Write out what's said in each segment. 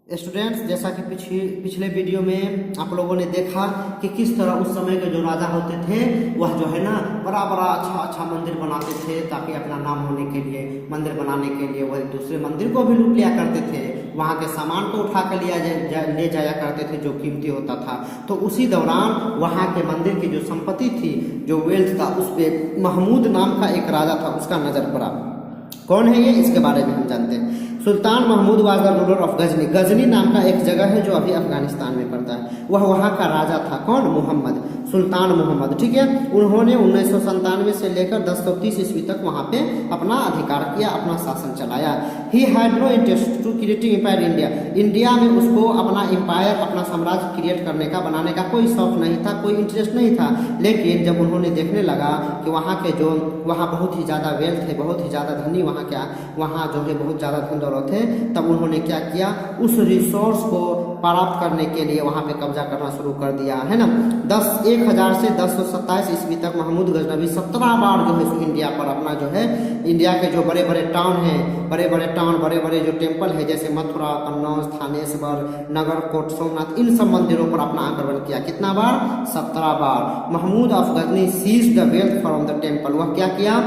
Students, जैसा कि पिछले वीडियो में आप लोगों ने देखा कि किस तरह उस समय के जो राजा होते थे वह जो है ना बड़ा बड़ा अच्छा मंदिर बनाते थे ताकि अपना नाम होने के लिए, मंदिर बनाने के लिए वह दूसरे मंदिर को भी लूट लिया करते थे। वहाँ के सामान को उठा कर ले जाया करते थे जो कीमती होता था। तो उसी दौरान वहाँ के मंदिर की जो संपत्ति थी, जो वेल्थ था, उस पर महमूद नाम का एक राजा था, उसका नजर पड़ा। कौन है ये, इसके बारे में हम जानते हैं। Sultan Mahmud was the ruler of Ghazni. Ghazni नाम का एक जगह है जो अभी अफगानिस्तान में पड़ता है। वह वहाँ का राजा था। कौन? मोहम्मद, सुल्तान मोहम्मद। ठीक है। उन्होंने 1997 से लेकर 1030 ईस्वी तक वहाँ पे अपना अधिकार किया, अपना शासन चलाया। He had no interest to creating empire India. India में उसको अपना एम्पायर, अपना साम्राज्य क्रिएट करने का, बनाने का कोई शौक नहीं था, कोई इंटरेस्ट नहीं था। लेकिन जब उन्होंने देखने लगा कि वहाँ बहुत ही ज़्यादा वेल्थ है, बहुत ही ज़्यादा धनी वहाँ जो है बहुत ज़्यादा धन दौलत है, तब उन्होंने क्या किया, उस रिसोर्स को प्राप्त करने के लिए वहाँ पे कब्जा करना शुरू कर दिया, है ना। 1000 से 1027 ईस्वी तक महमूद गजनवी 17 बार जो है इंडिया पर अपना जो है, इंडिया के जो बड़े बड़े टाउन हैं, बड़े बड़े जो टेम्पल है, जैसे मथुरा, कन्नौज, थानेश्वर, नगरकोट, सोमनाथ, इन सब मंदिरों पर अपना आक्रमण किया। कितना बार? 17 बार। Mahmud of Ghazni seize the wealth from the temple. वह क्या किया,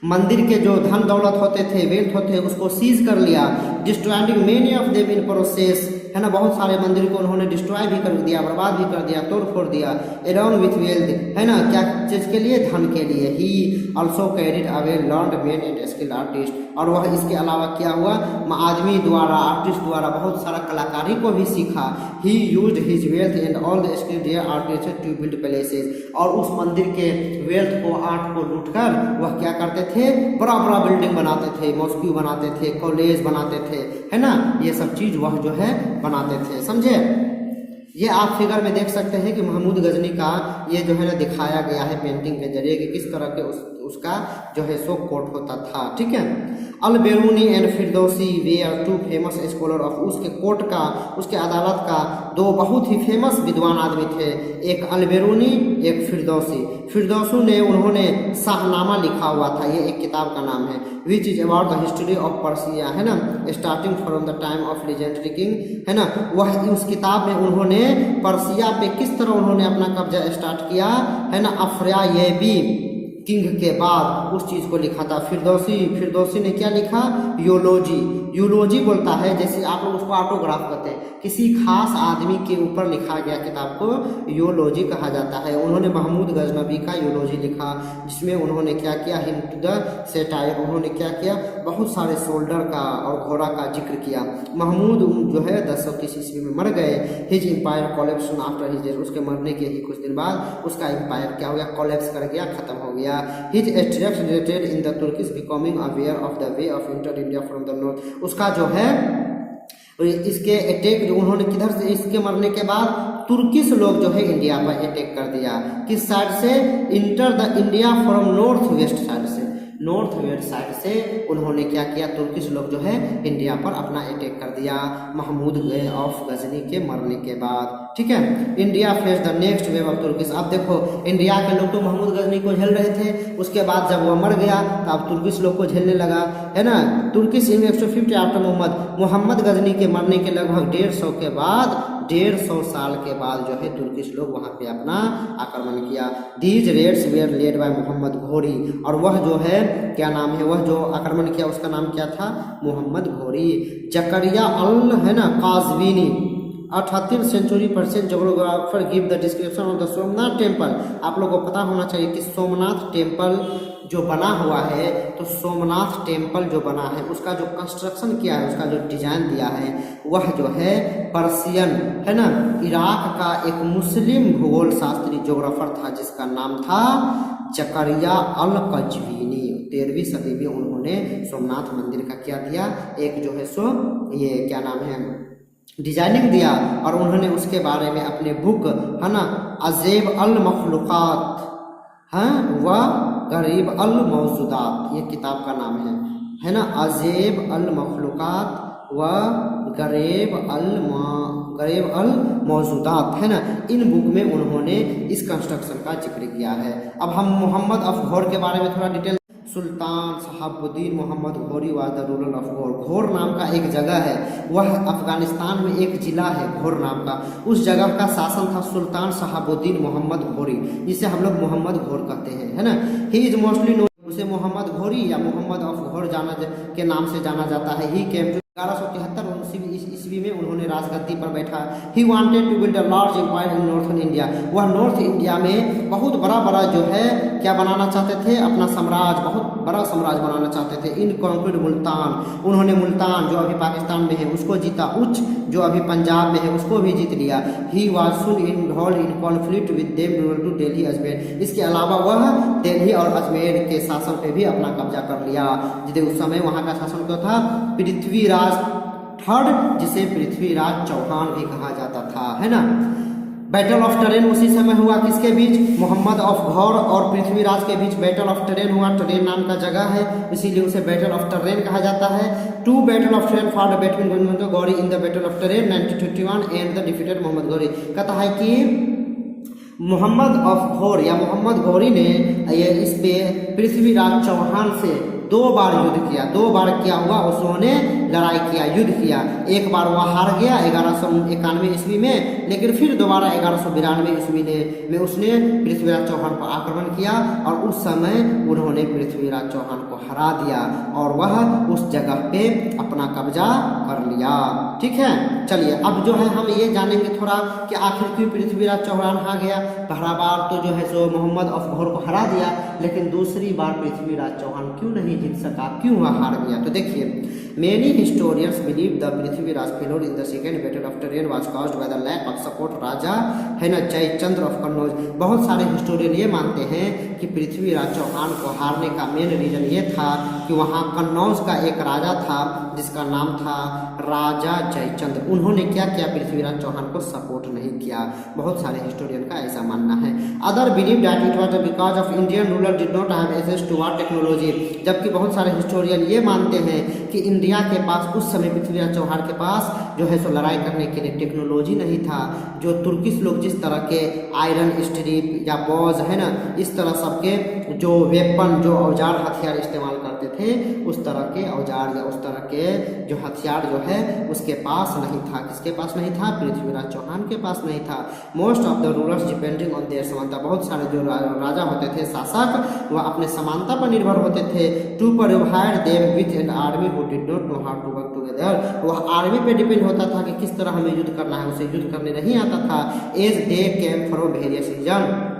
मंदिर के जो धन दौलत होते थे, वेल्थ होते, उसको सीज कर लिया। Destroying many of them in process, है ना। बहुत सारे मंदिर को उन्होंने डिस्ट्रॉय भी कर दिया, बर्बाद भी कर दिया, तोड़ फोड़ दिया। अलोंग विथ वेल्थ, है ना, क्या चीज के लिए? धन के लिए। He also carried away learned main and skilled artist. और वह इसके अलावा क्या हुआ, आदमी द्वारा, आर्टिस्ट द्वारा बहुत सारा कलाकारी को भी सीखा। He used his wealth and all the skilled dear artist to build places. और उस मंदिर के वेल्थ को, आर्ट को लूटकर वह क्या करते थे, बड़ा बड़ा बिल्डिंग बनाते थे, मॉस्क्यू बनाते थे, कॉलेज बनाते थे, है ना। ये सब चीज वह जो है बनाते थे, समझे। ये आप फिगर में देख सकते हैं कि महमूद गजनी का ये जो है ना दिखाया गया है पेंटिंग के जरिए कि किस तरह के उसका जो है सो कोट होता था। ठीक है। अल बेरूनी एंड फिरदौसी वे are two famous scholar of. उसके कोर्ट का, उसके अदालत का दो बहुत ही फेमस विद्वान आदमी थे, एक अल बेरूनी, एक फिरदौसी। फिरदौसी ने, उन्होंने शाहनामा लिखा हुआ था, ये एक किताब का नाम है, which is about the history of Persia, है ना, starting from the time of legendary king, है ना। वह उस किताब में उन्होंने पर्सिया पे किस तरह उन्होंने अपना कब्जा स्टार्ट किया, है ना, अफ्रायेबी किंग के बाद उस चीज को लिखा था। फिरदौसी ने क्या लिखा, यूलोजी बोलता है, जैसे आप लोग उसको ऑटोग्राफ कहते हैं, किसी खास आदमी के ऊपर लिखा गया किताब को यूलोजी कहा जाता है। उन्होंने महमूद गजनवी का यूलोजी लिखा, जिसमें उन्होंने क्या किया, हिंट टू द सेटायर, उन्होंने क्या किया, बहुत सारे सोल्डर का और घोड़ा का जिक्र किया। महमूद जो है 1030 ईस्वी में मर गए। His empire collapse after his death. उसके मरने के ही कुछ दिन बाद उसका एम्पायर क्या हो गया, कोलैप्स कर गया, खत्म हो गया। His extracts related in the Turkish becoming aware of the way of enter India from the north। उसका जो है इसके अटैक जो उन्होंने किधर से, इसके मरने के बाद तुर्किश लोग जो है इंडिया पर अटैक कर दिया। किस साइड से? Enter the India from north west side से, नॉर्थ वेस्ट साइड से उन्होंने क्या किया, तुर्किश लोग जो है इंडिया पर अपना अटैक कर दिया महमूद ऑफ गजनी के मरने के बाद। ठीक है। India face the next wave of Turkish. अब देखो, इंडिया के लोग तो महमूद गजनी को झेल रहे थे, उसके बाद जब वो मर गया तो अब तुर्किश लोग को झेलने लगा, है ना। तुर्किश इन 150 आफ्टर मोहम्मद गजनी के मरने के लगभग 150 के बाद, 150 साल के बाद जो है तुर्किश लोग वहाँ पे अपना आक्रमण किया। These raids were led by Muhammad Ghori. और वह जो है क्या नाम है, वह जो आक्रमण किया उसका नाम क्या था, मोहम्मद घोरी। जकरिया अल, है ना, Qazwini 18th century person geographer give the description of the Somnath temple. आप लोगों को पता होना चाहिए कि सोमनाथ टेम्पल जो बना हुआ है, तो सोमनाथ टेम्पल जो बना है उसका जो कंस्ट्रक्शन किया है, उसका जो डिजाइन दिया है, वह जो है पर्सियन, है ना, इराक का एक मुस्लिम भूगोल शास्त्री जोग्राफर था जिसका नाम था जकरिया अल कजवीनी। 13वीं सदी में उन्होंने सोमनाथ मंदिर का क्या दिया, एक जो है सो ये क्या नाम है, डिजाइनिंग दिया। और उन्होंने उसके बारे में अपने बुक, है ना, अजेब अल मखलूकात, हैं, व गरीब अल मौजूदात, ये किताब का नाम है ना, अजेब अल मखलूकात व गरीब अल मौजूदात, है ना। इन बुक में उन्होंने इस कंस्ट्रक्शन का जिक्र किया है। अब हम मोहम्मद ऑफ घोर के बारे में थोड़ा detail Sultan Shahabuddin Mohammad Ghori was the ruler of घोर। घोर नाम का एक जगह है, वह अफगानिस्तान में एक जिला है घोर नाम का। उस जगह का शासन था सुल्तान शहाबुद्दीन मोहम्मद घोरी, जिसे हम लोग मोहम्मद घोर कहते हैं, है ना। ही इज मोस्टली नोन, उसे मोहम्मद घोरी या मोहम्मद ऑफ घोर के नाम से जाना जाता है। ही केम 1173 ईस्वी में उन्होंने राजगद्दी पर बैठा। He wanted to build a large empire in northern India, वह नॉर्थ इंडिया में बहुत बड़ा जो है क्या बनाना चाहते थे, अपना साम्राज्य, बहुत बड़ा साम्राज्य बनाना चाहते थे। इन कॉन्क्रीट मुल्तान, उन्होंने मुल्तान जो अभी पाकिस्तान में है उसको जीता, उच्च जो अभी पंजाब में है उसको भी जीत लिया। He was soon involved in conflict with them to Delhi Ajmer, इसके अलावा वह दिल्ली और अजमेर के शासन पे भी अपना कब्जा कर लिया। जिसे उस समय वहाँ का शासन क्या था, पृथ्वीराज थर्ड, जिसे पृथ्वीराज चौहान भी कहा जाता था, है ना। बैटल ऑफ टरेन उसी समय हुआ, किसके बीच, मोहम्मद ऑफ घौर और पृथ्वीराज के बीच बैटल ऑफ टरेन हुआ। टरेन नाम का जगह है, इसीलिए उसे बैटल ऑफ टरेन कहा जाता है। Two battle of Tarain fought between Muhammad Ghori in the battle of Tarain 1951 and the defeated Muhammad Ghori. कहता है कि मोहम्मद ऑफ घौर या मोहम्मद गौरी ने ये इस पे पृथ्वीराज चौहान से 2 बार युद्ध किया। 2 बार क्या हुआ, उसने लड़ाई किया, युद्ध किया। एक बार वह हार गया 1191 ईस्वी में, लेकिन फिर दोबारा 1192 ईस्वी में उसने पृथ्वीराज चौहान पर आक्रमण किया और उस समय उन्होंने पृथ्वीराज चौहान को हरा दिया और वह उस जगह पे अपना कब्जा कर लिया। ठीक है, चलिए अब जो है हम ये जानेंगे थोड़ा कि आखिर क्यों पृथ्वीराज चौहान हार गया। पहला बार तो जो है सो मोहम्मद ऑफ घौर को हरा दिया, लेकिन दूसरी बार पृथ्वीराज चौहान क्यों नहीं जीत सका, क्यों वह हार गया। तो देखिए, many historians believe the Prithviraj failure in the second battle of Tarain was caused by the lack of support राजा है ना जयचंद्र ऑफ कन्नौज। बहुत सारे हिस्टोरियन ये मानते हैं कि पृथ्वीराज चौहान को हारने का मेन रीजन ये था कि वहाँ कन्नौज का एक राजा था जिसका नाम था राजा जयचंद्र। उन्होंने क्या किया, पृथ्वीराज चौहान को सपोर्ट नहीं किया। बहुत सारे हिस्टोरियन का ऐसा मानना है। Other believe that it was because of Indian ruler did not have access to war technology, जबकि बहुत सारे हिस्टोरियन ये मानते हैं कि इंडिया के पास उस समय पृथ्वीराज चौहान के पास जो है सो लड़ाई करने के लिए टेक्नोलॉजी नहीं था। जो तुर्किश लोग जिस तरह के आयरन स्ट्रिप या बॉज है ना, इस तरह सबके जो वेपन, जो औजार हथियार इस्तेमाल करते थे, उस तरह के औजार या उस तरह के जो हथियार जो है उसके पास नहीं था। किसके पास नहीं था, पृथ्वीराज चौहान के पास नहीं था। Most of the rulers depending on their समानता, बहुत सारे जो राजा होते थे, शासक, वह अपने समानता पर निर्भर होते थे। To provide them with an army who did not know how to work together, वह आर्मी पे डिपेंड होता था कि किस तरह हमें युद्ध करना है, उसे युद्ध करने नहीं आता था। As they came from various region,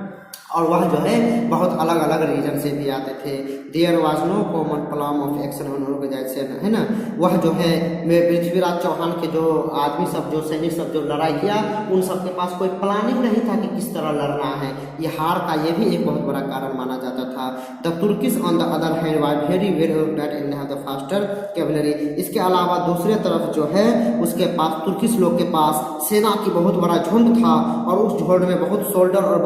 और वह जो है बहुत अलग अलग रीजन से भी आते थे। There was no common plan of action organisation, है ना। वह जो है पृथ्वीराज चौहान के जो आदमी सब, जो सैनिक सब जो लड़ाई किया, उन सब के पास कोई प्लानिंग नहीं था कि किस तरह लड़ना है। ये हार का ये भी एक बहुत बड़ा कारण माना जाता था। The Turkish on the other hand was very well that in the faster cavalry, इसके अलावा दूसरे तरफ जो है उसके पास तुर्किश लोग के पास सेना की बहुत बड़ा झुंड था और उस झुंड में बहुत सोल्डर और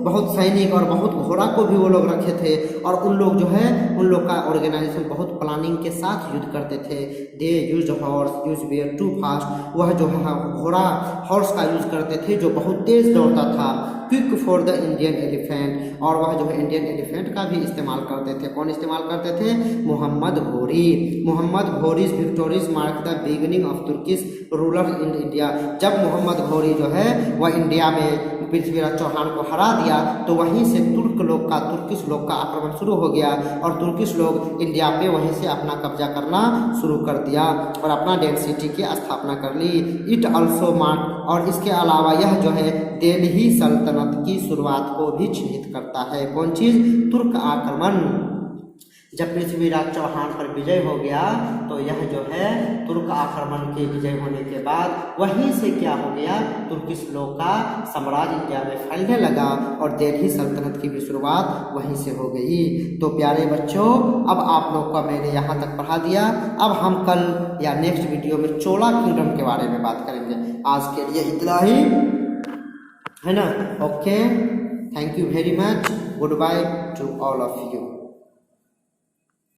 बहुत सैनिक और बहुत घोड़ा को भी वो लोग रखे थे। और उन लोग जो है उन लोग का ऑर्गेनाइजेशन बहुत प्लानिंग के साथ युद्ध करते थे। They use horse use were too fast, वह जो है घोड़ा हॉर्स का यूज करते थे जो बहुत तेज दौड़ता था। Quick for the Indian elephant, और वह जो है इंडियन एलिफेंट का भी इस्तेमाल करते थे। कौन इस्तेमाल करते थे, Mohammad Ghori. Mohammad Ghori's victories mark the beginning of Turkish ruler in India, जब मोहम्मद घोरी जो है वह इंडिया में पृथ्वीराज चौहान को हरा दिया तो वहीं से तुर्किश लोग का आक्रमण शुरू हो गया और तुर्किश लोग इंडिया पे वहीं से अपना कब्जा करना शुरू कर दिया और अपना डेंसिटी की स्थापना कर ली। इट ऑल्सो मार्क, और इसके अलावा यह जो है दिल्ली सल्तनत की शुरुआत को भी चिन्हित करता है। कौन चीज, तुर्क आक्रमण। जब पृथ्वीराज चौहान पर विजय हो गया तो यह जो है तुर्क आक्रमण के विजय होने के बाद वहीं से क्या हो गया, तुर्किश लोग का साम्राज्य इंडिया में फैलने लगा और दिल्ली सल्तनत की भी शुरुआत वहीं से हो गई। तो प्यारे बच्चों, अब आप लोग का मैंने यहाँ तक पढ़ा दिया। अब हम कल या नेक्स्ट वीडियो में चोला किंगडम के बारे में बात करेंगे। आज के लिए इतना ही, है ना। Okay, thank you very much, good by two all of you.